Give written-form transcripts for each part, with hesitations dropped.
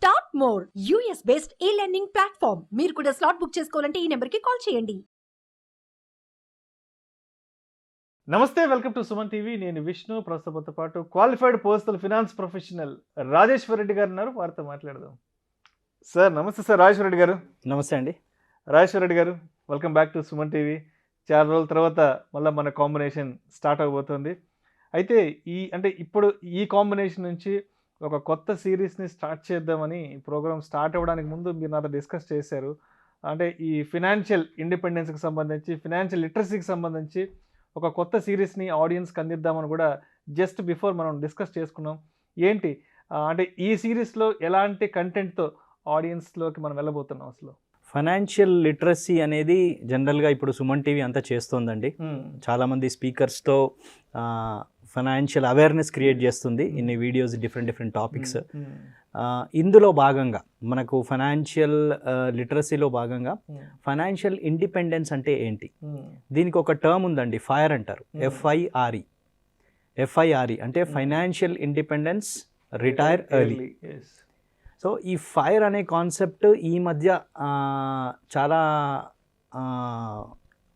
Start more US based ఈ learning platform. మీరు కూడా స్లాట్ బుక్ చేసుకోవాలంటే ఈ నెంబర్కి కాల్ చేయండి. నమస్తే, వెల్కమ్ టు సుమన్ టీవీ. నేను విష్ణు. ప్రస్తుతంతో పాటు qualified personal finance professional Rajeshwar Reddy గారు ఉన్నారు. వారితో మాట్లాడదాం. సార్ నమస్తే. సార్ రాజేశ్వర్ రెడ్డి గారు. నమస్తే అండి. రాజేశ్వర్ రెడ్డి గారు, welcome back to Suman TV. చాలా రోజుల తర్వాత మళ్ళీ మన కాంబినేషన్ స్టార్ట్ అవబోతుంది. అయితే ఇప్పుడు ఈ కాంబినేషన్ నుంచి ఒక కొత్త సిరీస్ని స్టార్ట్ చేద్దామని ప్రోగ్రామ్ స్టార్ట్ అవ్వడానికి ముందు మీరు నాతో డిస్కస్ చేశారు. అంటే ఈ ఫినాన్షియల్ ఇండిపెండెన్స్కి సంబంధించి, ఫినాన్షియల్ లిటరసీకి సంబంధించి ఒక కొత్త సిరీస్ని ఆడియన్స్కి అందిద్దామని కూడా జస్ట్ బిఫోర్ మనం డిస్కస్ చేసుకున్నాం. ఏంటి అంటే ఈ సిరీస్లో ఎలాంటి కంటెంట్తో ఆడియన్స్లోకి మనం వెళ్ళబోతున్నాం? అసలు ఫైనాన్షియల్ లిటరసీ అనేది జనరల్గా ఇప్పుడు సుమన్ టీవీ అంతా చేస్తోందండి. చాలామంది స్పీకర్స్తో ఫైనాన్షియల్ అవేర్నెస్ క్రియేట్ చేస్తుంది. ఇన్ని వీడియోస్, డిఫరెంట్ టాపిక్స్. ఇందులో భాగంగా మనకు ఫైనాన్షియల్ లిటరసీలో భాగంగా ఫైనాన్షియల్ ఇండిపెండెన్స్ అంటే ఏంటి, దీనికి ఒక టర్మ్ ఉందండి, ఫైర్ అంటారు. ఎఫ్ఐఆర్ఈ అంటే financial independence retire early. So ఈ ఫైర్ అనే కాన్సెప్ట్ ఈ మధ్య చాలా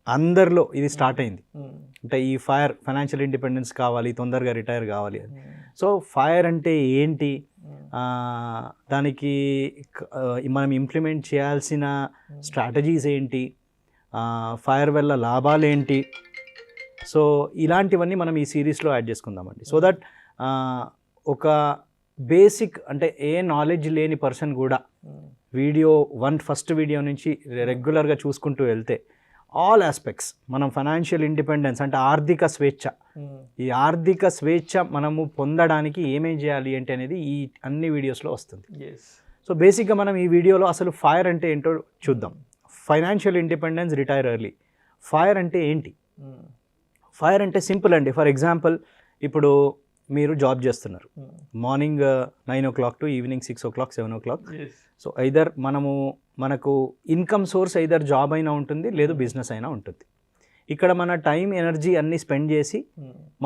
అందరిలో ఇది స్టార్ట్ అయింది. అంటే ఈ ఫైర్, ఫైనాన్షియల్ ఇండిపెండెన్స్ కావాలి, తొందరగా రిటైర్ కావాలి అని. సో ఫైర్ అంటే ఏంటి, దానికి మనం ఇంప్లిమెంట్ చేయాల్సిన స్ట్రాటజీస్ ఏంటి, ఫైర్ వల్ల లాభాలు ఏంటి, సో ఇలాంటివన్నీ మనం ఈ సిరీస్లో యాడ్ చేసుకుందామండి. సో దట్ ఒక బేసిక్ అంటే ఏ నాలెడ్జ్ లేని పర్సన్ కూడా ఫస్ట్ వీడియో నుంచి రెగ్యులర్గా చూసుకుంటూ వెళ్తే ఆల్ ఆస్పెక్ట్స్ మనం ఫైనాన్షియల్ ఇండిపెండెన్స్ అంటే ఆర్థిక స్వేచ్ఛ, ఈ ఆర్థిక స్వేచ్ఛ మనము పొందడానికి ఏమేం చేయాలి ఏంటి అనేది ఈ అన్ని వీడియోస్లో వస్తుంది. సో బేసిక్గా మనం ఈ వీడియోలో అసలు ఫైర్ అంటే ఏంటో చూద్దాం. Financial independence retire early. Fire అంటే ఏంటి? ఫైర్ అంటే సింపుల్ అండి. ఫర్ ఎగ్జాంపుల్, ఇప్పుడు మీరు జాబ్ చేస్తున్నారు. Morning 9 o'clock to evening 6 o'clock 7 o'clock. So either మనకు ఇన్కమ్ సోర్స్ ఐదర్ జాబ్ అయినా ఉంటుంది, లేదు బిజినెస్ అయినా ఉంటుంది. ఇక్కడ మన టైం, ఎనర్జీ అన్నీ స్పెండ్ చేసి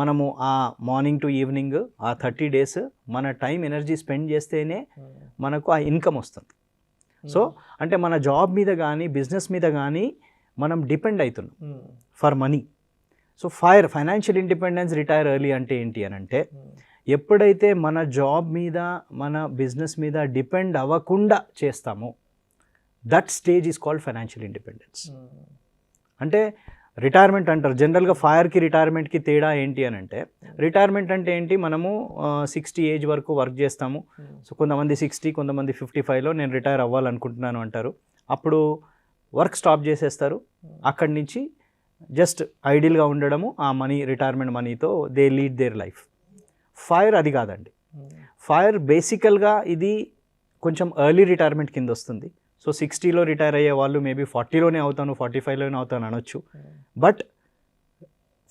మనము ఆ మార్నింగ్ టు ఈవినింగ్ ఆ 30 days మన టైం, ఎనర్జీ స్పెండ్ చేస్తేనే మనకు ఆ ఇన్కమ్ వస్తుంది. సో అంటే మన జాబ్ మీద కానీ బిజినెస్ మీద కానీ మనం డిపెండ్ అవుతున్నాం for money. So financial independence retire early అంటే ఏంటి అని అంటే, ఎప్పుడైతే మన జాబ్ మీద, మన బిజినెస్ మీద డిపెండ్ అవ్వకుండా చేస్తామో that stage is called financial independence. అంటే రిటైర్మెంట్ అంటారు. జనరల్గా ఫైర్కి రిటైర్మెంట్కి తేడా ఏంటి అని అంటే, రిటైర్మెంట్ అంటే ఏంటి, మనము 60 ఏజ్ వరకు వర్క్ చేస్తాము. సో కొంతమంది 60, కొంతమంది 55లో నేను రిటైర్ అవ్వాలనుకుంటున్నాను అంటారు. అప్పుడు వర్క్ స్టాప్ చేసేస్తారు. అక్కడి నుంచి జస్ట్ ఐడియల్గా ఉండడము, ఆ మనీ, రిటైర్మెంట్ మనీతో they lead their life. Fire అది కాదండి. ఫైర్ బేసికల్గా ఇది కొంచెం ఎర్లీ రిటైర్మెంట్ కింద వస్తుంది. సో 60లో రిటైర్ అయ్యే వాళ్ళు మేబీ 40లోనే అవుతాను, 45లోనే అవుతాను అనొచ్చు. బట్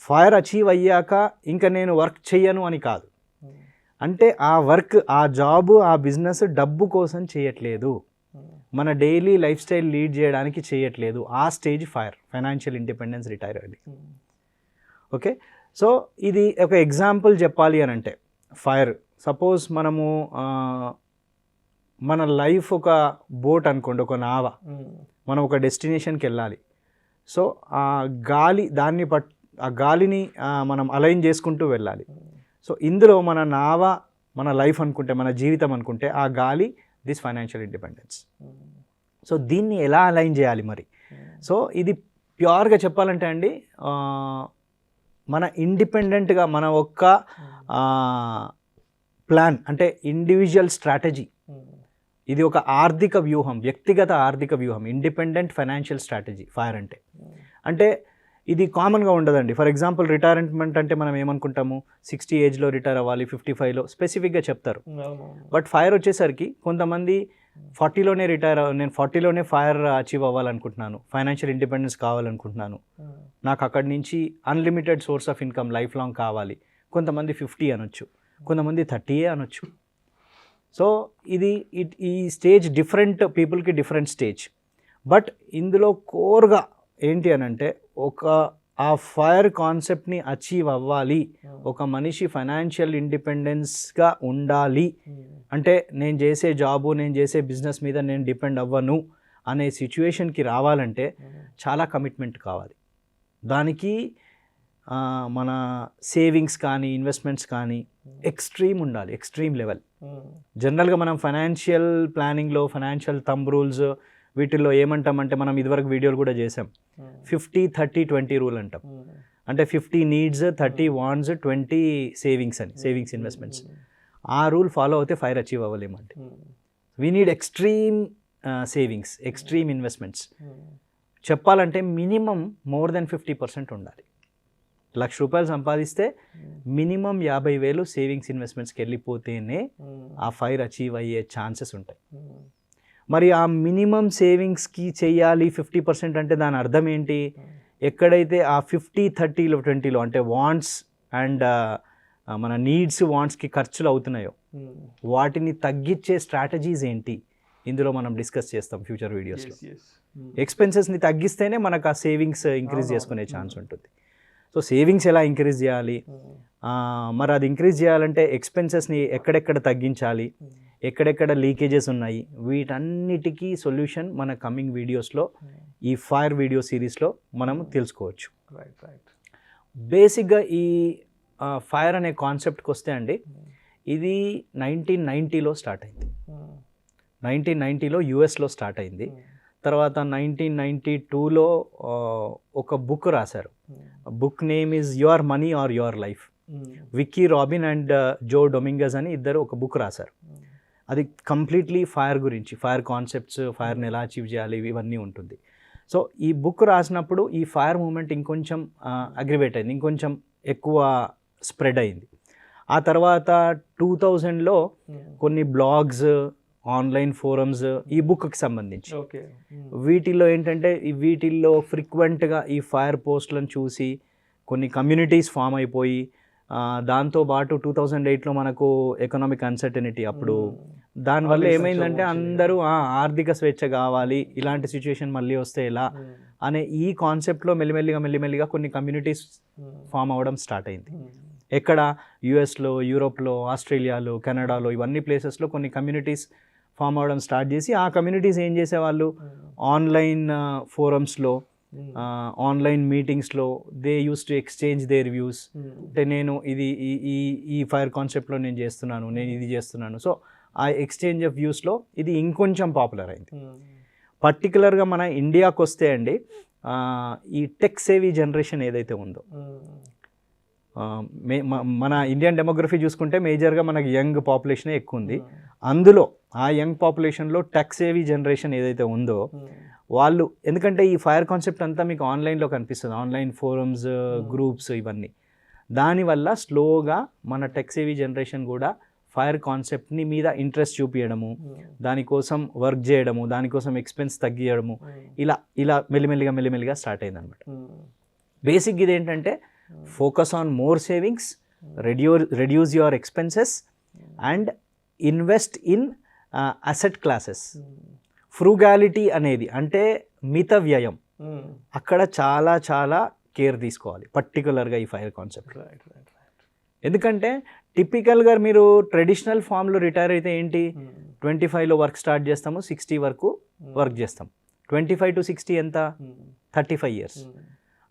ఫైర్ అచీవ్ అయ్యాక ఇంకా నేను వర్క్ చెయ్యను అని కాదు. అంటే ఆ వర్క్, ఆ జాబు, ఆ బిజినెస్ డబ్బు కోసం చేయట్లేదు, మన డైలీ లైఫ్ స్టైల్ లీడ్ చేయడానికి చేయట్లేదు. ఆ స్టేజ్ ఫైనాన్షియల్ ఇండిపెండెన్స్ రిటైర్ అయ్యింది. ఓకే, సో ఇది ఒక ఎగ్జాంపుల్ చెప్పాలి అని అంటే, ఫైర్ సపోజ్ మనము మన లైఫ్ ఒక బోట్ అనుకోండి, ఒక నావ. మనం ఒక డెస్టినేషన్కి వెళ్ళాలి. సో ఆ గాలిని మనం అలైన్ చేసుకుంటూ వెళ్ళాలి. సో ఇందులో మన నావ, మన లైఫ్ అనుకుంటే, మన జీవితం అనుకుంటే, ఆ గాలి దిస్ ఫైనాన్షియల్ ఇండిపెండెన్స్. సో దీన్ని ఎలా అలైన్ చేయాలి మరి? సో ఇది ప్యూర్గా చెప్పాలంటే అండి, మన ఇండిపెండెంట్గా మన ఒక్క ప్లాన్ అంటే ఇండివిజువల్ స్ట్రాటజీ, ఇది ఒక ఆర్థిక వ్యూహం, వ్యక్తిగత ఆర్థిక వ్యూహం, ఇండిపెండెంట్ ఫైనాన్షియల్ స్ట్రాటజీ ఫైర్ అంటే ఇది కామన్గా ఉండదండి. ఫర్ ఎగ్జాంపుల్, రిటైర్మెంట్ అంటే మనం ఏమనుకుంటాము, 60 ఏజ్లో రిటైర్ అవ్వాలి, 55లో స్పెసిఫిక్గా చెప్తారు. బట్ ఫైర్ వచ్చేసరికి కొంతమంది 40లోనే నేను 40లోనే ఫైర్ అచీవ్ అవ్వాలనుకుంటున్నాను, ఫైనాన్షియల్ ఇండిపెండెన్స్ కావాలనుకుంటున్నాను, నాకు అక్కడి నుంచి unlimited source of income life long కావాలి. కొంతమంది 50 అనొచ్చు, కొంతమంది 30 అనొచ్చు. సో ఈ స్టేజ్ డిఫరెంట్ పీపుల్కి డిఫరెంట్ స్టేజ్. బట్ ఇందులో కోర్గా ఏంటి అని అంటే, ఒక ఆ ఫైర్ కాన్సెప్ట్ని అచీవ్ అవ్వాలి, ఒక మనిషి ఫైనాన్షియల్ ఇండిపెండెన్స్గా ఉండాలి అంటే నేను చేసే జాబు, నేను చేసే బిజినెస్ మీద నేను డిపెండ్ అవ్వను అనే సిచ్యువేషన్కి రావాలంటే చాలా కమిట్మెంట్ కావాలి. దానికి మన సేవింగ్స్ కానీ ఇన్వెస్ట్మెంట్స్ కానీ ఎక్స్ట్రీమ్ ఉండాలి, ఎక్స్ట్రీమ్ లెవెల్. జనరల్గా మనం ఫైనాన్షియల్ ప్లానింగ్లో ఫైనాన్షియల్ థంబ్ రూల్స్ వీటిల్లో ఏమంటామంటే, మనం ఇదివరకు వీడియోలు కూడా చేసాం, 50-30-20 రూల్ అంటాం. అంటే 50 నీడ్స్, 30 వాంట్స్, 20 సేవింగ్స్ అని, సేవింగ్స్ ఇన్వెస్ట్మెంట్స్. ఆ రూల్ ఫాలో అవుతే ఫైర్ అచీవ్ అవ్వలేమంటే. We need extreme savings, extreme investments. చెప్పాలంటే మినిమం మోర్ దెన్ 50% ఉండాలి. ₹1,00,000 సంపాదిస్తే మినిమం 50,000 సేవింగ్స్ ఇన్వెస్ట్మెంట్స్కి వెళ్ళిపోతేనే ఆ ఫైర్ అచీవ్ అయ్యే ఛాన్సెస్ ఉంటాయి. మరి ఆ మినిమం సేవింగ్స్కి చేయాలి 50% అంటే దాని అర్థం ఏంటి? ఎక్కడైతే ఆ 50-30-20లో అంటే వాంట్స్ అండ్ మన నీడ్స్ వాంట్స్కి ఖర్చులు అవుతున్నాయో వాటిని తగ్గించే స్ట్రాటజీస్ ఏంటి ఇందులో మనం డిస్కస్ చేస్తాం ఫ్యూచర్ వీడియోస్లో. ఎక్స్పెన్సెస్ని తగ్గిస్తేనే మనకు ఆ సేవింగ్స్ ఇంక్రీజ్ చేసుకునే ఛాన్స్ ఉంటుంది. సో సేవింగ్స్ ఎలా ఇంక్రీజ్ చేయాలి, మరి అది ఇంక్రీజ్ చేయాలంటే ఎక్స్పెన్సెస్ని ఎక్కడెక్కడ తగ్గించాలి, ఎక్కడెక్కడ లీకేజెస్ ఉన్నాయి, వీటన్నిటికీ సొల్యూషన్ మన కమింగ్ వీడియోస్లో, ఈ ఫైర్ వీడియో సిరీస్లో మనం తెలుసుకోవచ్చు. బేసిక్గా ఈ ఫైర్ అనే కాన్సెప్ట్కి వస్తే అండి, ఇది 1990లో స్టార్ట్ అయింది. 1990లో యుఎస్లో స్టార్ట్ అయింది. తర్వాత 1992లో ఒక బుక్ రాశారు. Book name is your money or your life. Vicki Robin and Joe Dominguez అని ఇద్దరు ఒక బుక్ రాశారు. అది కంప్లీట్లీ ఫైర్ గురించి, ఫైర్ కాన్సెప్ట్స్, ఫైర్ని ఎలా అచీవ్ చేయాలి ఇవన్నీ ఉంటుంది. సో ఈ బుక్ రాసినప్పుడు ఈ ఫైర్ మూమెంట్ ఇంకొంచెం అగ్రివేట్ అయింది, ఇంకొంచెం ఎక్కువ స్ప్రెడ్ అయింది. ఆ తర్వాత 2000లో కొన్ని బ్లాగ్స్, ఆన్లైన్ ఫోరమ్స్ ఈ బుక్కి సంబంధించి, వీటిల్లో ఏంటంటే వీటిల్లో ఫ్రీక్వెంట్గా ఈ ఫైర్ పోస్ట్లను చూసి కొన్ని కమ్యూనిటీస్ ఫామ్ అయిపోయి, దాంతోపాటు 2008లో మనకు ఎకనామిక్ అన్సర్టనిటీ, అప్పుడు దానివల్ల ఏమైందంటే అందరూ ఆర్థిక స్వేచ్ఛ కావాలి, ఇలాంటి సిచ్యువేషన్ మళ్ళీ వస్తే ఎలా అనే ఈ కాన్సెప్ట్లో మెల్లిమెల్లిగా కొన్ని కమ్యూనిటీస్ ఫామ్ అవ్వడం స్టార్ట్ అయింది. ఎక్కడ? యుఎస్లో, యూరోప్లో, ఆస్ట్రేలియాలో, కెనడాలో, ఇవన్నీ ప్లేసెస్లో కొన్ని కమ్యూనిటీస్ ఫామ్ అవ్వడం స్టార్ట్ చేసి, ఆ కమ్యూనిటీస్ ఏం చేసేవాళ్ళు, ఆన్లైన్ ఫోరమ్స్లో, ఆన్లైన్ మీటింగ్స్లో they use to exchange their views. అంటే నేను ఇది ఈ ఫైర్ కాన్సెప్ట్లో నేను చేస్తున్నాను, నేను ఇది చేస్తున్నాను. సో ఆ ఎక్స్చేంజ్ ఆఫ్ వ్యూస్లో ఇది ఇంకొంచెం పాపులర్ అయింది. పర్టికులర్గా మన ఇండియాకి వస్తే అండి, ఈ టెక్ సేవీ జనరేషన్ ఏదైతే ఉందో, మన ఇండియన్ డెమోగ్రఫీ చూసుకుంటే మేజర్గా మనకి యంగ్ పాపులేషనే ఎక్కువ ఉంది. అందులో ఆ యంగ్ పాపులేషన్లో టెక్ సేవీ జనరేషన్ ఏదైతే ఉందో వాళ్ళు, ఎందుకంటే ఈ ఫైర్ కాన్సెప్ట్ అంతా మీకు ఆన్లైన్లో కనిపిస్తుంది, ఆన్లైన్ ఫోరమ్స్, గ్రూప్స్, ఇవన్నీ. దానివల్ల స్లోగా మన టెక్ సేవీ జనరేషన్ కూడా ఫైర్ కాన్సెప్ట్ని మీద ఇంట్రెస్ట్ చూపించడము, దానికోసం వర్క్ చేయడము, దానికోసం ఎక్స్పెన్స్ తగ్గియడము, ఇలా మెల్లిమెల్లిగా స్టార్ట్ అయిందనమాట. బేసిక్ ఇది ఏంటంటే, focus on more savings, reduce your expenses and invest in asset classes. Frugality అనేది అంటే మిత వ్యయం, అక్కడ చాలా చాలా కేర్ తీసుకోవాలి, పర్టికులర్గా ఈ ఫైర్ కాన్సెప్ట్. ఎందుకంటే టిపికల్గా మీరు ట్రెడిషనల్ ఫామ్లో రిటైర్ అయితే ఏంటి, 25లో వర్క్ స్టార్ట్ చేస్తాము, 60 వరకు వర్క్ చేస్తాం. 25 to 60 ఎంత? 35 years.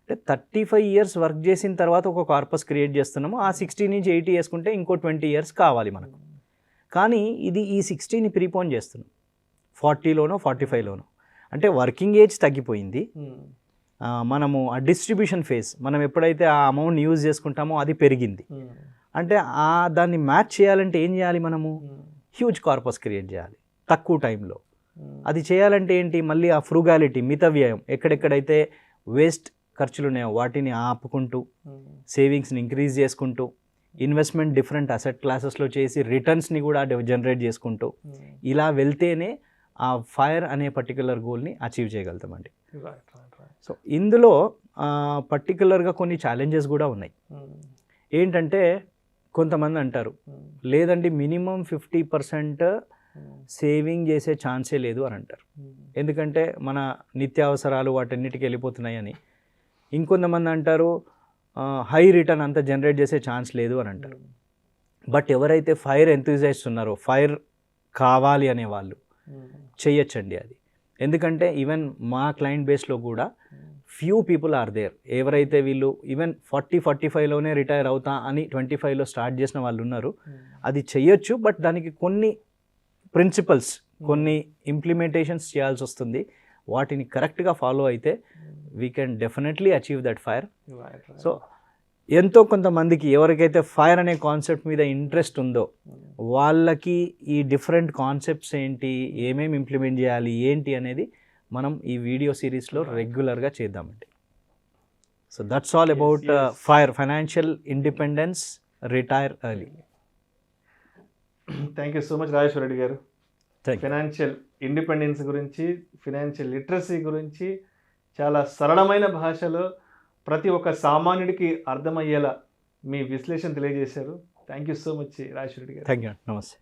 అంటే 35 years వర్క్ చేసిన తర్వాత ఒక కార్పస్ క్రియేట్ చేస్తున్నాము. ఆ 60 నుంచి 80 వేసుకుంటే ఇంకో 20 years కావాలి మనకు. కానీ ఇది ఈ 60ని ప్రీపోన్ చేస్తున్నాం 40లోనో 45లోనో. అంటే వర్కింగ్ ఏజ్ తగ్గిపోయింది, మనము ఆ డిస్ట్రిబ్యూషన్ ఫేజ్, మనం ఎప్పుడైతే ఆ అమౌంట్ యూజ్ చేసుకుంటామో అది పెరిగింది. అంటే దాన్ని మ్యాచ్ చేయాలంటే ఏం చేయాలి, మనము హ్యూజ్ కార్పస్ క్రియేట్ చేయాలి తక్కువ టైంలో. అది చేయాలంటే ఏంటి, మళ్ళీ ఆ ఫ్రూగాలిటీ, మిత వ్యయం, ఎక్కడెక్కడైతే వేస్ట్ ఖర్చులు ఉన్నాయో వాటిని ఆపుకుంటూ, సేవింగ్స్ని ఇంక్రీజ్ చేసుకుంటూ, ఇన్వెస్ట్మెంట్ డిఫరెంట్ అసెట్ క్లాసెస్లో చేసి రిటర్న్స్ని కూడా జనరేట్ చేసుకుంటూ, ఇలా వెళ్తేనే ఆ ఫైర్ అనే పర్టికులర్ గోల్ని అచీవ్ చేయగలుగుతామండి. సో ఇందులో పర్టికులర్గా కొన్ని ఛాలెంజెస్ కూడా ఉన్నాయి. ఏంటంటే కొంతమంది అంటారు, లేదండి మినిమం 50% సేవింగ్ చేసే ఛాన్సే లేదు అని అంటారు. ఎందుకంటే మన నిత్యావసరాలు వాటన్నిటికి వెళ్ళిపోతున్నాయని. ఇంకొంతమంది అంటారు హై రిటర్న్ అంత జనరేట్ చేసే ఛాన్స్ లేదు అని అంటారు. బట్ ఎవరైతే ఫైర్ ఎంతూజియాస్ట్ ఉన్నారో, ఫైర్ కావాలి అనే వాళ్ళు చెయ్యొచ్చండి అది. ఎందుకంటే ఈవెన్ మా క్లయింట్ బేస్లో కూడా ఫ్యూ పీపుల్ ఆర్ దేర్ ఎవరైతే వీళ్ళు ఈవెన్ 40-45లోనే రిటైర్ అవుతా అని 25లో స్టార్ట్ చేసిన వాళ్ళు ఉన్నారు. అది చెయ్యొచ్చు, బట్ దానికి కొన్ని ప్రిన్సిపల్స్, కొన్ని ఇంప్లిమెంటేషన్స్ చేయాల్సి వస్తుంది. వాటిని కరెక్ట్గా ఫాలో అయితే we can definitely achieve that fire. So ఎంతో కొంతమందికి ఎవరికైతే ఫైర్ అనే కాన్సెప్ట్ మీద ఇంట్రెస్ట్ ఉందో వాళ్ళకి ఈ డిఫరెంట్ కాన్సెప్ట్స్ ఏంటి, ఏమేమి ఇంప్లిమెంట్ చేయాలి ఏంటి అనేది మనం ఈ వీడియో సిరీస్లో రెగ్యులర్గా చేద్దామండి. So that's all about fire, financial independence, retire early. Thank you so much Rajeshwara Reddy గారు. Thank you. ఫైనాన్షియల్ ఇండిపెండెన్స్ గురించి, ఫైనాన్షియల్ లిటరసీ గురించి చాలా సరళమైన భాషలో ప్రతి ఒక్క సామాన్యుడికి అర్థమయ్యేలా మీ విశ్లేషణ తెలియజేశారు. Thank you so much Rajeshwara Reddy గారు. Thank you. నమస్తే.